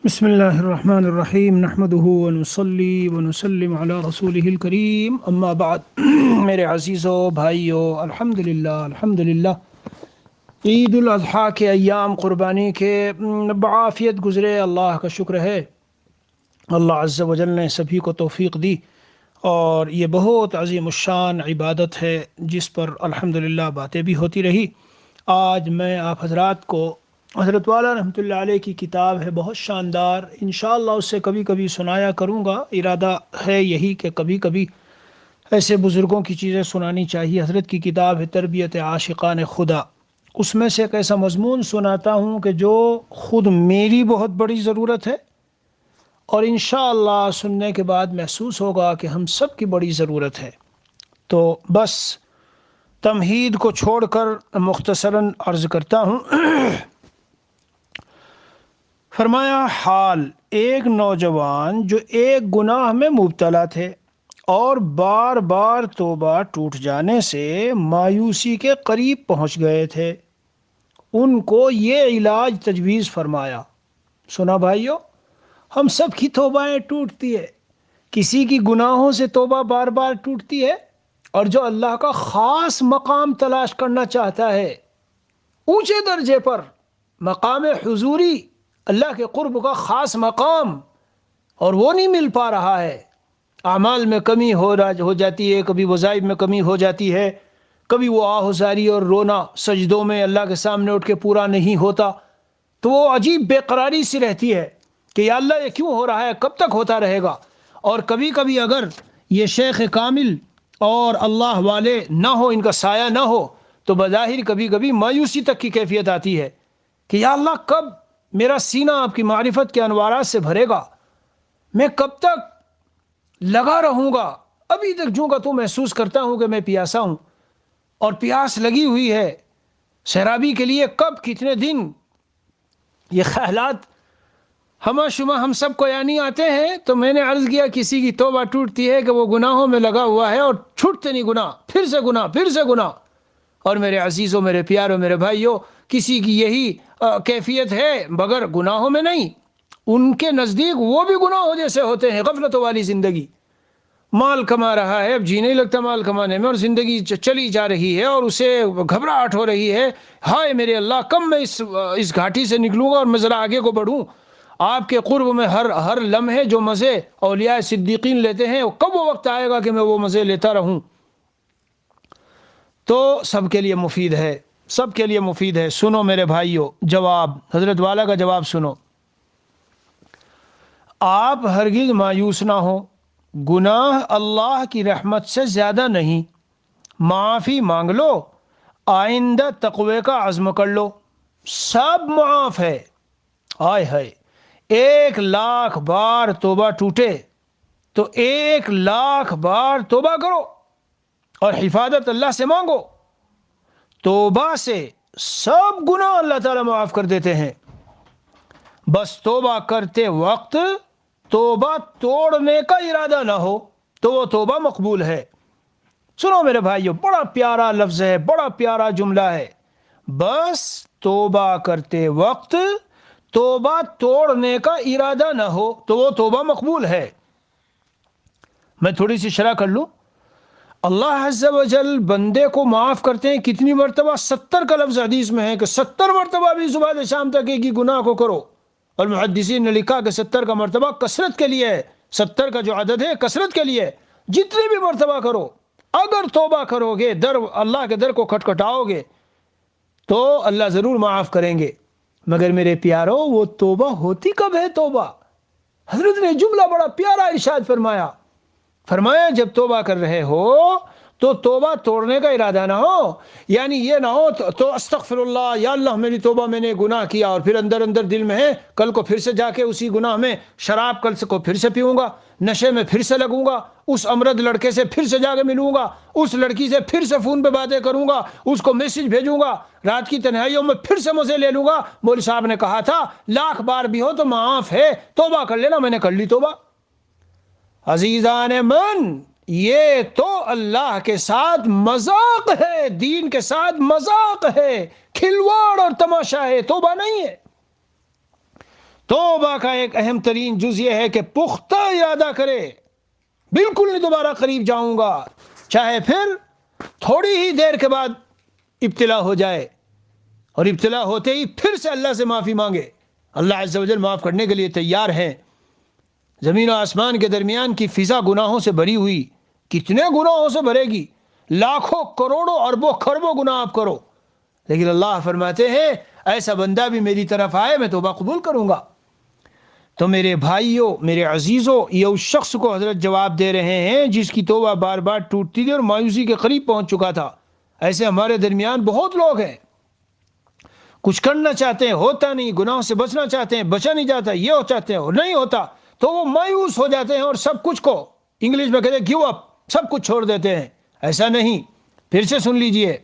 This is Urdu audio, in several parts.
بسم اللہ الرحمن الرحیم نحمده ونصلی ونسلم علی رسولہ الکریم اما بعد میرے عزیزو بھائیو الحمدللہ عید الاضحیٰ کے ایام قربانی کے بعافیت گزرے، اللہ کا شکر ہے۔ اللہ عز و جل نے سبھی کو توفیق دی اور یہ بہت عظیم الشان عبادت ہے جس پر الحمدللہ باتیں بھی ہوتی رہی۔ آج میں آپ حضرات کو حضرت والا رحمۃ اللہ علیہ کی کتاب ہے، بہت شاندار، انشاءاللہ اس سے کبھی کبھی سنایا کروں گا۔ ارادہ ہے یہی کہ کبھی کبھی ایسے بزرگوں کی چیزیں سنانی چاہیے۔ حضرت کی کتاب ہے تربیت عاشقان خدا، اس میں سے ایک ایسا مضمون سناتا ہوں کہ جو خود میری بہت بڑی ضرورت ہے اور انشاءاللہ سننے کے بعد محسوس ہوگا کہ ہم سب کی بڑی ضرورت ہے۔ تو بس تمہید کو چھوڑ کر مختصراً عرض کرتا ہوں۔ فرمایا، حال ایک نوجوان جو ایک گناہ میں مبتلا تھے اور بار بار توبہ ٹوٹ جانے سے مایوسی کے قریب پہنچ گئے تھے، ان کو یہ علاج تجویز فرمایا۔ سنا بھائیو، ہم سب کی توبائیں ٹوٹتی ہے، کسی کی گناہوں سے توبہ بار بار ٹوٹتی ہے، اور جو اللہ کا خاص مقام تلاش کرنا چاہتا ہے، اونچے درجے پر مقام حضوری، اللہ کے قرب کا خاص مقام، اور وہ نہیں مل پا رہا ہے، اعمال میں کمی ہو جاتی ہے، کبھی وظائف میں کمی ہو جاتی ہے، کبھی وہ آہوزاری اور رونا سجدوں میں اللہ کے سامنے اٹھ کے پورا نہیں ہوتا، تو وہ عجیب بے قراری سی رہتی ہے کہ یا اللہ یہ کیوں ہو رہا ہے، کب تک ہوتا رہے گا۔ اور کبھی کبھی اگر یہ شیخ کامل اور اللہ والے نہ ہو، ان کا سایہ نہ ہو، تو بظاہر کبھی کبھی مایوسی تک کی کیفیت آتی ہے کہ یا اللہ کب میرا سینہ آپ کی معرفت کے انوارات سے بھرے گا، میں کب تک لگا رہوں گا۔ ابھی تک جوں کا تو محسوس کرتا ہوں کہ میں پیاسا ہوں اور پیاس لگی ہوئی ہے سیرابی کے لیے، کب کتنے دن۔ یہ خیالات ہمہ شمہ ہم سب کو یعنی آتے ہیں۔ تو میں نے عرض کیا، کسی کی توبہ ٹوٹتی ہے کہ وہ گناہوں میں لگا ہوا ہے اور چھوٹتے نہیں گناہ، پھر سے گناہ، پھر سے گناہ۔ اور میرے عزیزوں، میرے پیاروں، میرے بھائیوں، کسی کی یہی کیفیت ہے مگر گناہوں میں نہیں، ان کے نزدیک وہ بھی گناہوں جیسے ہوتے ہیں۔ غفلتوں والی زندگی، مال کما رہا ہے، اب جی نہیں لگتا مال کمانے میں، اور زندگی چلی جا رہی ہے اور اسے گھبراہٹ ہو رہی ہے، ہائے میرے اللہ کب میں اس گھاٹی سے نکلوں گا اور میں ذرا آگے کو بڑھوں۔ آپ کے قرب میں ہر لمحے جو مزے اولیاء صدیقین لیتے ہیں، کب وہ وقت آئے گا کہ میں وہ مزے لیتا رہوں۔ تو سب کے لیے مفید ہے، سب کے لیے مفید ہے۔ سنو میرے بھائیو، جواب حضرت والا کا جواب سنو۔ آپ ہرگز مایوس نہ ہو، گناہ اللہ کی رحمت سے زیادہ نہیں، معافی مانگ لو، آئندہ تقوی کا عزم کر لو، سب معاف ہے۔ ہائے ہائے، 1,00,000 بار توبہ ٹوٹے تو 1,00,000 بار توبہ کرو اور حفاظت اللہ سے مانگو۔ توبہ سے سب گناہ اللہ تعالیٰ معاف کر دیتے ہیں، بس توبہ کرتے وقت توبہ توڑنے کا ارادہ نہ ہو تو وہ توبہ مقبول ہے۔ سنو میرے بھائیو، بڑا پیارا لفظ ہے، بڑا پیارا جملہ ہے، بس توبہ کرتے وقت توبہ توڑنے کا ارادہ نہ ہو تو وہ توبہ مقبول ہے۔ میں تھوڑی سی شرح کر لوں۔ اللہ عز و جل بندے کو معاف کرتے ہیں کتنی مرتبہ؟ 70 کا لفظ حدیث میں ہے کہ 70 مرتبہ بھی صبح سے شام تک ایک ہی گناہ کو کرو، اور محدثین نے لکھا کہ 70 کا مرتبہ کثرت کے لیے ہے، 70 کا جو عدد ہے کثرت کے لیے، جتنے بھی مرتبہ کرو، اگر توبہ کرو گے، اللہ کے در کو کھٹکھٹاؤ گے تو اللہ ضرور معاف کریں گے۔ مگر میرے پیارو، وہ توبہ ہوتی کب ہے؟ توبہ، حضرت نے جملہ بڑا پیارا ارشاد فرمایا، جب توبہ کر رہے ہو تو توبہ توڑنے کا ارادہ نہ ہو، یعنی یہ نہ ہو تو استغفر اللہ، یا اللہ میری توبہ، میں نے گناہ کیا، اور پھر اندر دل میں ہے کل کو پھر سے جا کے اسی گناہ میں شراب کل سے کو پھر سے پیوں گا، نشے میں پھر سے لگوں گا، اس امرد لڑکے سے پھر سے جا کے ملوں گا، اس لڑکی سے پھر سے فون پہ باتیں کروں گا، اس کو میسج بھیجوں گا، رات کی تنہائیوں میں پھر سے مزے لے لوں گا۔ مولوی صاحب نے کہا تھا 1,00,000 بار بھی ہو تو معاف ہے، توبہ کر لینا۔ میں نے کر لی توبہ۔ عزیزان من، یہ تو اللہ کے ساتھ مذاق ہے، دین کے ساتھ مذاق ہے، کھلواڑ اور تماشا ہے، توبہ نہیں ہے۔ توبہ کا ایک اہم ترین جز یہ ہے کہ پختہ ارادہ کرے، بالکل نہیں دوبارہ قریب جاؤں گا، چاہے پھر تھوڑی ہی دیر کے بعد ابتلا ہو جائے، اور ابتلا ہوتے ہی پھر سے اللہ سے معافی مانگے۔ اللہ عز و جل معاف کرنے کے لیے تیار ہے۔ زمین و آسمان کے درمیان کی فضا گناہوں سے بھری ہوئی، کتنے گناہوں سے بھرے گی، لاکھوں کروڑوں اربوں خربوں گناہ آپ کرو، لیکن اللہ فرماتے ہیں ایسا بندہ بھی میری طرف آئے میں توبہ قبول کروں گا۔ تو میرے بھائیوں، میرے عزیزوں، یہ اس شخص کو حضرت جواب دے رہے ہیں جس کی توبہ بار بار ٹوٹتی تھی اور مایوسی کے قریب پہنچ چکا تھا۔ ایسے ہمارے درمیان بہت لوگ ہیں، کچھ کرنا چاہتے ہیں، ہوتا نہیں، گناہوں سے بچنا چاہتے ہیں، بچا نہیں جاتا، یہ ہو چاہتے ہیں اور نہیں ہوتا، تو وہ مایوس ہو جاتے ہیں اور سب کچھ کو انگلش میں کہتے ہیں گیو اپ، سب کچھ چھوڑ دیتے ہیں۔ ایسا نہیں، پھر سے سن لیجئے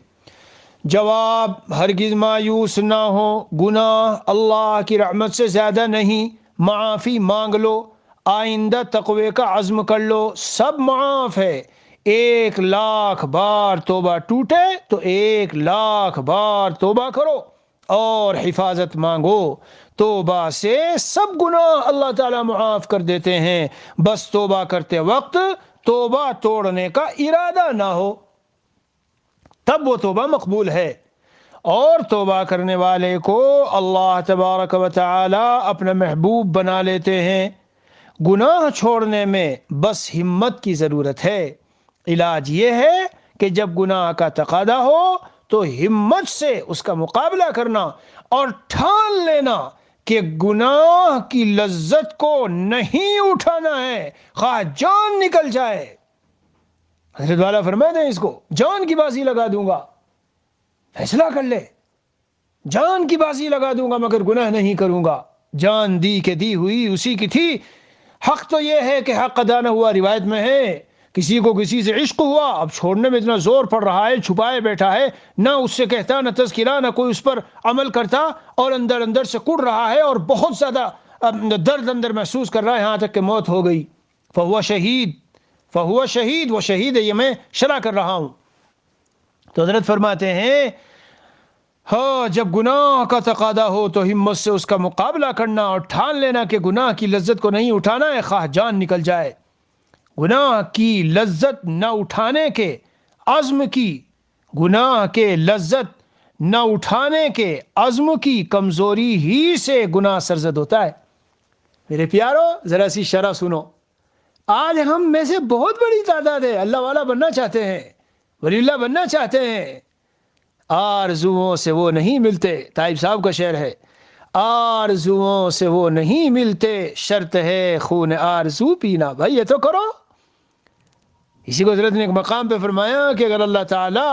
جواب، ہرگز مایوس نہ ہو، گناہ اللہ کی رحمت سے زیادہ نہیں، معافی مانگ لو، آئندہ تقوی کا عزم کر لو، سب معاف ہے۔ 1,00,000 بار توبہ ٹوٹے تو 1,00,000 بار توبہ کرو اور حفاظت مانگو، توبہ سے سب گناہ اللہ تعالی معاف کر دیتے ہیں، بس توبہ کرتے وقت توبہ توڑنے کا ارادہ نہ ہو، تب وہ توبہ مقبول ہے۔ اور توبہ کرنے والے کو اللہ تبارک و تعالی اپنا محبوب بنا لیتے ہیں۔ گناہ چھوڑنے میں بس ہمت کی ضرورت ہے۔ علاج یہ ہے کہ جب گناہ کا تقاضا ہو تو ہمت سے اس کا مقابلہ کرنا اور ٹھان لینا کہ گناہ کی لذت کو نہیں اٹھانا ہے، خواہ جان نکل جائے۔ حضرت والا فرماتے ہیں اس کو جان کی بازی لگا دوں گا، فیصلہ کر لے، جان کی بازی لگا دوں گا مگر گناہ نہیں کروں گا۔ جان دی کہ دی ہوئی اسی کی تھی، حق تو یہ ہے کہ حق ادا نہ ہوا۔ روایت میں ہے کسی کو کسی سے عشق ہوا، اب چھوڑنے میں اتنا زور پڑ رہا ہے، چھپائے بیٹھا ہے، نہ اس سے کہتا، نہ تذکرہ، نہ کوئی اس پر عمل کرتا، اور اندر اندر سے کڑ رہا ہے اور بہت زیادہ درد اندر محسوس کر رہا ہے، یہاں تک کہ موت ہو گئی۔ فہو شہید، وہ شہید ہے، یہ میں شرح کر رہا ہوں۔ تو حضرت فرماتے ہیں ہاں، جب گناہ کا تقاضا ہو تو ہمت سے اس کا مقابلہ کرنا اور ٹھان لینا کہ گناہ کی لذت کو نہیں اٹھانا ہے، خواہ جان نکل جائے۔ گناہ کی لذت نہ اٹھانے کے عزم کی، گناہ کے لذت نہ اٹھانے کے عزم کی کمزوری ہی سے گناہ سرزد ہوتا ہے۔ میرے پیارو، ذرا سی شرح سنو۔ آج ہم میں سے بہت بڑی تعداد ہے اللہ والا بننا چاہتے ہیں، ولی اللہ بننا چاہتے ہیں، آرزوؤں سے وہ نہیں ملتے۔ طائب صاحب کا شعر ہے، آرزوؤں سے وہ نہیں ملتے، شرط ہے خون آرزو پینا۔ بھائی یہ تو کرو۔ اسی کو حضرت نے ایک مقام پہ فرمایا کہ اگر اللہ تعالی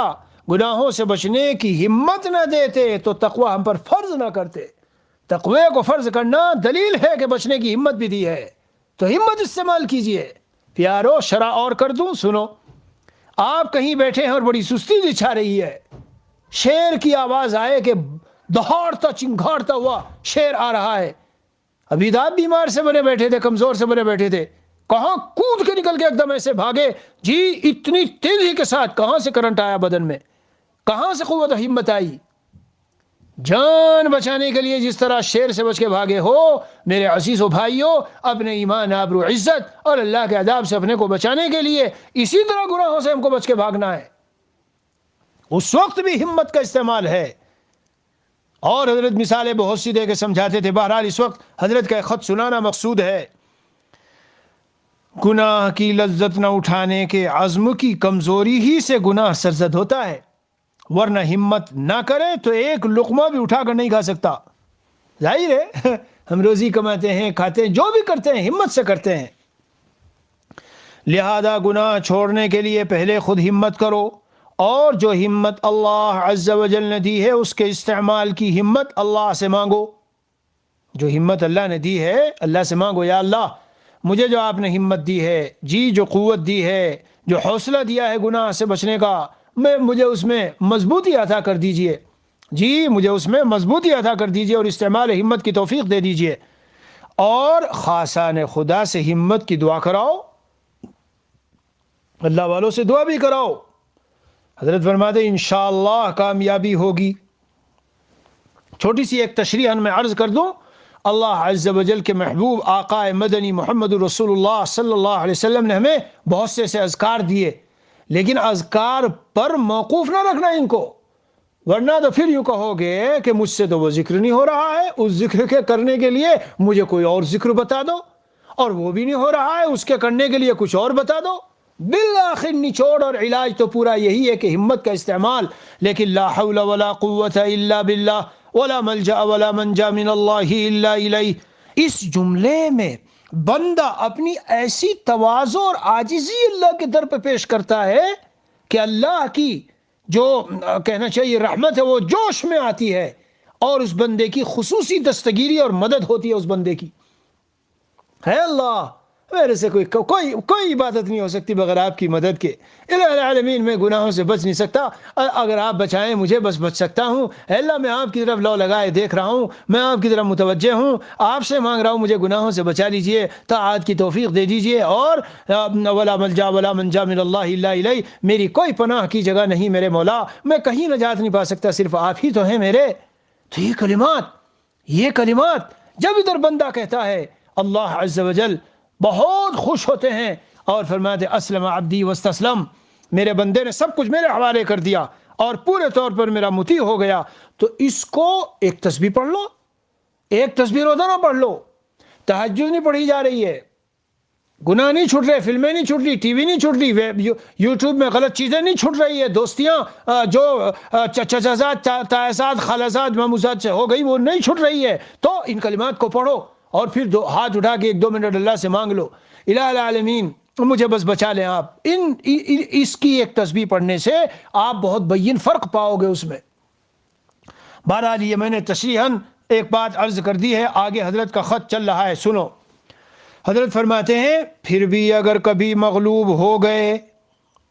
گناہوں سے بچنے کی ہمت نہ دیتے تو تقوی ہم پر فرض نہ کرتے۔ تقوی کو فرض کرنا دلیل ہے کہ بچنے کی ہمت بھی دی ہے، تو ہمت استعمال کیجئے۔ پیارو، شرح اور کر دوں، سنو۔ آپ کہیں بیٹھے ہیں اور بڑی سستی سی چھا رہی ہے، شیر کی آواز آئے کہ دہاڑتا چنگھاڑتا ہوا شیر آ رہا ہے، ابھی آپ بیمار سے بنے بیٹھے تھے، کمزور سے بنے بیٹھے تھے، کہاں کود کے نکل کے ایک دم ایسے بھاگے، جی اتنی تیزی کے ساتھ کہاں سے کرنٹ آیا بدن میں، کہاں سے قوت و ہمت آئی؟ جان بچانے کے لیے جس طرح شیر سے بچ کے بھاگے ہو میرے عزیز و بھائیوں، اپنے ایمان، آبرو، عزت اور اللہ کے عذاب سے اپنے کو بچانے کے لیے اسی طرح گناہوں سے ہم کو بچ کے بھاگنا ہے۔ اس وقت بھی ہمت کا استعمال ہے۔ اور حضرت مثالیں بہت سی دے کے سمجھاتے تھے، بہرحال اس وقت حضرت کا ایک خط سنانا مقصود ہے۔ گناہ کی لذت نہ اٹھانے کے عزم کی کمزوری ہی سے گناہ سرزد ہوتا ہے، ورنہ ہمت نہ کرے تو ایک لقمہ بھی اٹھا کر نہیں کھا سکتا۔ ظاہر ہے ہم روزی کماتے ہیں، کھاتے ہیں، جو بھی کرتے ہیں ہمت سے کرتے ہیں۔ لہذا گناہ چھوڑنے کے لیے پہلے خود ہمت کرو، اور جو ہمت اللہ عز و جل نے دی ہے اس کے استعمال کی ہمت اللہ سے مانگو۔ جو ہمت اللہ نے دی ہے اللہ سے مانگو، یا اللہ مجھے جو آپ نے ہمت دی ہے، جی جو قوت دی ہے، جو حوصلہ دیا ہے گناہ سے بچنے کا، مجھے اس میں مضبوطی عطا کر دیجئے، جی مجھے اس میں مضبوطی عطا کر دیجئے اور استعمال ہمت کی توفیق دے دیجئے۔ اور خاصان خدا سے ہمت کی دعا کراؤ، اللہ والوں سے دعا بھی کراؤ۔ حضرت فرماتے ہیں انشاءاللہ کامیابی ہوگی۔ چھوٹی سی ایک تشریح میں عرض کر دوں، اللہ عز و جل کے محبوب آقا مدنی محمد رسول اللہ صلی اللہ علیہ وسلم نے ہمیں بہت سے ایسے اذکار دیے، لیکن اذکار پر موقوف نہ رکھنا ان کو، ورنہ تو پھر یوں کہو گے کہ مجھ سے تو وہ ذکر نہیں ہو رہا ہے، اس ذکر کے کرنے کے لیے مجھے کوئی اور ذکر بتا دو، اور وہ بھی نہیں ہو رہا ہے، اس کے کرنے کے لیے کچھ اور بتا دو۔ بالآخر نچوڑ اور علاج تو پورا یہی ہے کہ ہمت کا استعمال، لیکن لا حول ولا قوت الا باللہ ولا ملجا ولا منجا من اللہ الا الیہ، اس جملے میں بندہ اپنی ایسی تواضع اور عاجزی اللہ کے در پہ پیش کرتا ہے کہ اللہ کی جو کہنا چاہیے رحمت ہے وہ جوش میں آتی ہے، اور اس بندے کی خصوصی دستگیری اور مدد ہوتی ہے اس بندے کی۔ ہے اللہ، میرے سے کوئی عبادت نہیں ہو سکتی بغیر آپ کی مدد کے، الہ العالمین میں گناہوں سے بچ نہیں سکتا، اگر آپ بچائیں مجھے بس بچ سکتا ہوں۔ اے اللہ، میں آپ کی طرف لو لگائے دیکھ رہا ہوں، میں آپ کی طرف متوجہ ہوں، آپ سے مانگ رہا ہوں مجھے گناہوں سے بچا لیجئے، طاعت کی توفیق دے دیجئے، اور ولا ملجا ولا منجا من اللہ الا الیہ، میری کوئی پناہ کی جگہ نہیں میرے مولا، میں کہیں نجات نہیں پا سکتا، صرف آپ ہی تو ہیں میرے۔ تو یہ کلمات جب ادھر بندہ کہتا ہے، اللہ عز و جل بہت خوش ہوتے ہیں اور فرماتے اسلم عبدی واستسلم، میرے بندے نے سب کچھ میرے حوالے کر دیا اور پورے طور پر میرا مطیع ہو گیا۔ تو اس کو ایک تسبیح پڑھ لو، ایک تسبیح روزانہ پڑھ لو، تہجد نہیں پڑھی جا رہی ہے، گناہ نہیں چھوٹ رہے، فلمیں نہیں چھوٹ رہی، ٹی وی نہیں چھوٹ رہی، یوٹیوب میں غلط چیزیں نہیں چھوٹ رہی ہے، دوستیاں جو چچازاد تائزاد خالازاد ماموزاد سے ہو گئی وہ نہیں چھوٹ رہی ہے۔ تو ان کلمات کو پڑھو اور پھر ہاتھ اٹھا کے 1-2 منٹ اللہ سے مانگ لو، الہ العالمین مجھے بس بچا لیں آپ۔ اس کی ایک تسبیح پڑھنے سے آپ بہت بین فرق پاؤ گے اس میں۔ بہرحال یہ میں نے تشریحاً ایک بات عرض کر دی ہے، آگے حضرت کا خط چل رہا ہے، سنو۔ حضرت فرماتے ہیں پھر بھی اگر کبھی مغلوب ہو گئے،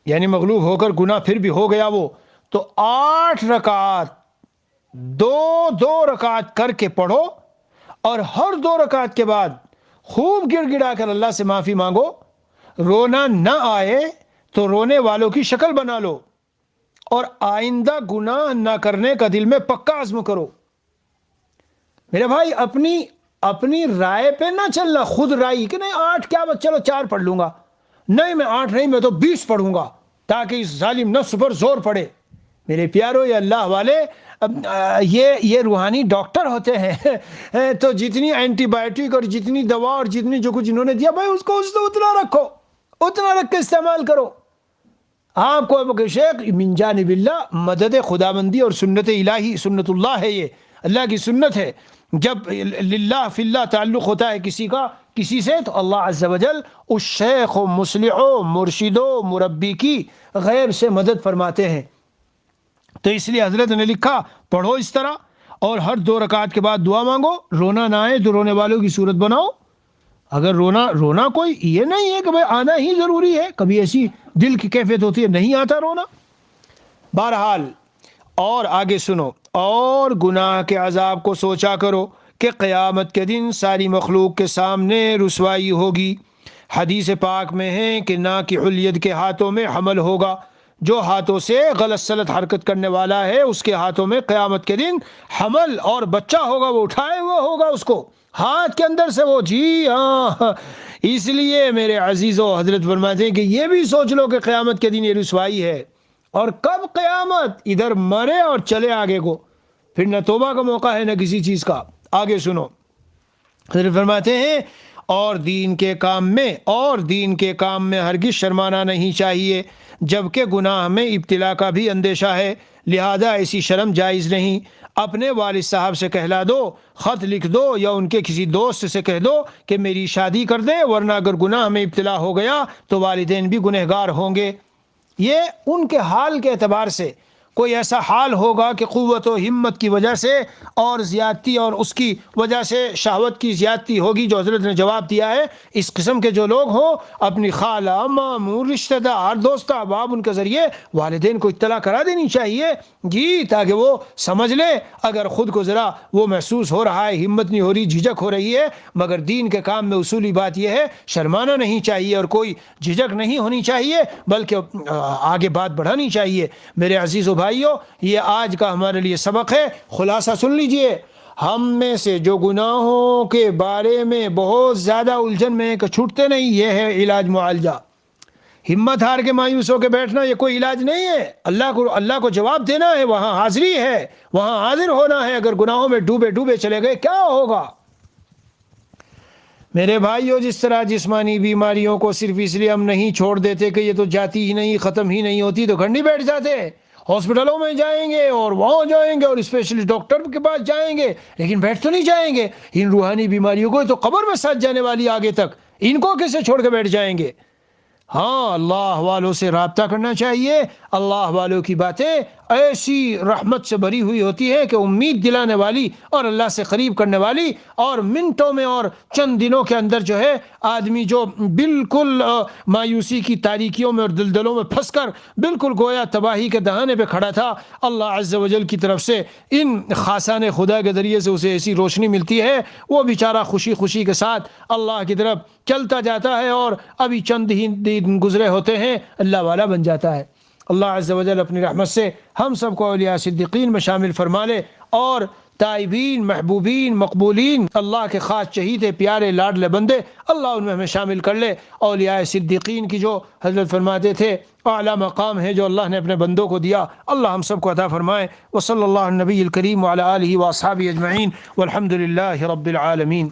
یعنی مغلوب ہو کر گناہ پھر بھی ہو گیا وہ، تو 8 رکعت 2 رکعت کر کے پڑھو، اور ہر 2 رکعت کے بعد خوب گڑ گڑا کر اللہ سے معافی مانگو۔ رونا نہ آئے تو رونے والوں کی شکل بنا لو، اور آئندہ گناہ نہ کرنے کا دل میں پکا عزم کرو۔ میرے بھائی اپنی رائے پہ نہ چلنا، خود رائے کہ نہیں 8 کیا بس چلو 4 پڑھ لوں گا، نہیں میں 8 نہیں میں تو 20 پڑھوں گا تاکہ اس ظالم نفس پر زور پڑے۔ میرے پیارو، یہ اللہ والے یہ روحانی ڈاکٹر ہوتے ہیں، تو جتنی اینٹی بائیوٹک اور جتنی دوا اور جتنی جو کچھ انہوں نے دیا بھائی اس کو اتنا رکھو، اتنا رکھ کے استعمال کرو۔ آپ کو شیخ من جانب اللہ، مدد خداوندی اور سنت الہی، سنت اللہ ہے، یہ اللہ کی سنت ہے۔ جب للہ فی اللہ تعلق ہوتا ہے کسی سے، تو اللہ عز و جل اس شیخ و مصلح و مرشد و مربی کی غیب سے مدد فرماتے ہیں۔ تو اس لیے حضرت نے لکھا پڑھو اس طرح، اور ہر 2 رکعت کے بعد دعا مانگو، رونا نہ آئے تو رونے والوں کی صورت بناؤ۔ اگر رونا کوئی یہ نہیں ہے کہ بھائی آنا ہی ضروری ہے، کبھی ایسی دل کی کیفیت ہوتی ہے نہیں آتا رونا۔ بہرحال اور آگے سنو، اور گناہ کے عذاب کو سوچا کرو کہ قیامت کے دن ساری مخلوق کے سامنے رسوائی ہوگی۔ حدیث پاک میں ہے کہ ناکح الید کے ہاتھوں میں حمل ہوگا، جو ہاتھوں سے غلط سلط حرکت کرنے والا ہے اس کے ہاتھوں میں قیامت کے دن حمل اور بچہ ہوگا، وہ اٹھائے ہوا ہوگا اس کو ہاتھ کے اندر سے وہ، جی ہاں۔ اس لیے میرے عزیزو، حضرت فرماتے ہیں کہ یہ بھی سوچ لو کہ قیامت کے دن یہ رسوائی ہے، اور کب قیامت، ادھر مرے اور چلے آگے کو، پھر نہ توبہ کا موقع ہے نہ کسی چیز کا۔ آگے سنو، حضرت فرماتے ہیں اور دین کے کام میں ہرگز شرمانا نہیں چاہیے، جبکہ گناہ میں ابتلا کا بھی اندیشہ ہے، لہذا ایسی شرم جائز نہیں۔ اپنے والد صاحب سے کہلا دو، خط لکھ دو، یا ان کے کسی دوست سے کہہ دو کہ میری شادی کر دے، ورنہ اگر گناہ میں ابتلا ہو گیا تو والدین بھی گنہگار ہوں گے۔ یہ ان کے حال کے اعتبار سے کوئی ایسا حال ہوگا کہ قوت و ہمت کی وجہ سے اور زیادتی اور اس کی وجہ سے شہوت کی زیادتی ہوگی، جو حضرت نے جواب دیا ہے۔ اس قسم کے جو لوگ ہوں، اپنی خالہ، ماموں، رشتہ دار، دوست احباب، ان کے ذریعے والدین کو اطلاع کرا دینی چاہیے، جی، تاکہ وہ سمجھ لے۔ اگر خود کو ذرا وہ محسوس ہو رہا ہے، ہمت نہیں ہو رہی، جھجک ہو رہی ہے، مگر دین کے کام میں اصولی بات یہ ہے شرمانا نہیں چاہیے اور کوئی جھجک نہیں ہونی چاہیے، بلکہ آگے بات بڑھانی چاہیے۔ میرے عزیز و بھائیو، یہ آج کا ہمارے لیے سبق ہے، خلاصہ سن لیجئے۔ ہم میں سے جو گناہوں کے بارے میں بہت زیادہ الجھن میں کہ چھوٹتے نہیں، یہ ہے علاج معالجہ۔ ہمت ہار کے مایوس ہو کے بیٹھنا یہ کوئی علاج نہیں ہے۔ اللہ کو جواب دینا ہے، وہاں حاضری ہے، وہاں حاضر ہونا ہے۔ اگر گناہوں میں ڈوبے ڈوبے چلے گئے کیا ہوگا؟ میرے بھائیو، جس طرح جسمانی بیماریوں کو صرف اس لیے ہم نہیں چھوڑ دیتے کہ یہ تو جاتی ہی نہیں، ختم ہی نہیں ہوتی، تو گھر نہیں بیٹھ جاتے، ہاسپٹلوں میں جائیں گے اور وہاں جائیں گے اور اسپیشلسٹ ڈاکٹر کے پاس جائیں گے، لیکن بیٹھ تو نہیں جائیں گے۔ ان روحانی بیماریوں کو تو قبر میں ساتھ جانے والی آگے تک، ان کو کیسے چھوڑ کے بیٹھ جائیں گے؟ ہاں، اللہ والوں سے رابطہ کرنا چاہیے۔ اللہ والوں کی باتیں ایسی رحمت سے بھری ہوئی ہوتی ہے کہ امید دلانے والی اور اللہ سے قریب کرنے والی، اور منٹوں میں اور چند دنوں کے اندر جو ہے آدمی جو بالکل مایوسی کی تاریکیوں میں اور دلدلوں میں پھنس کر بالکل گویا تباہی کے دہانے پہ کھڑا تھا، اللہ عز و جل کی طرف سے ان خاصان خدا کے ذریعے سے اسے ایسی روشنی ملتی ہے، وہ بیچارہ خوشی خوشی کے ساتھ اللہ کی طرف چلتا جاتا ہے، اور ابھی چند ہی دن گزرے ہوتے ہیں اللہ والا بن جاتا ہے۔ اللہ عز و جل اپنی رحمت سے ہم سب کو اولیاء صدیقین میں شامل فرما لے، اور تائبین، محبوبین، مقبولین، اللہ کے خاص چہیتے پیارے لاڈلے بندے اللہ ان میں ہمیں شامل کر لے۔ اولیاء صدیقین کی جو حضرت فرماتے تھے اعلیٰ مقام ہے جو اللہ نے اپنے بندوں کو دیا، اللہ ہم سب کو عطا فرمائے۔ وصلی اللہ علی النبی الکریم وعلی آلہ واصحابہ اجمعین والحمد للہ رب العالمین۔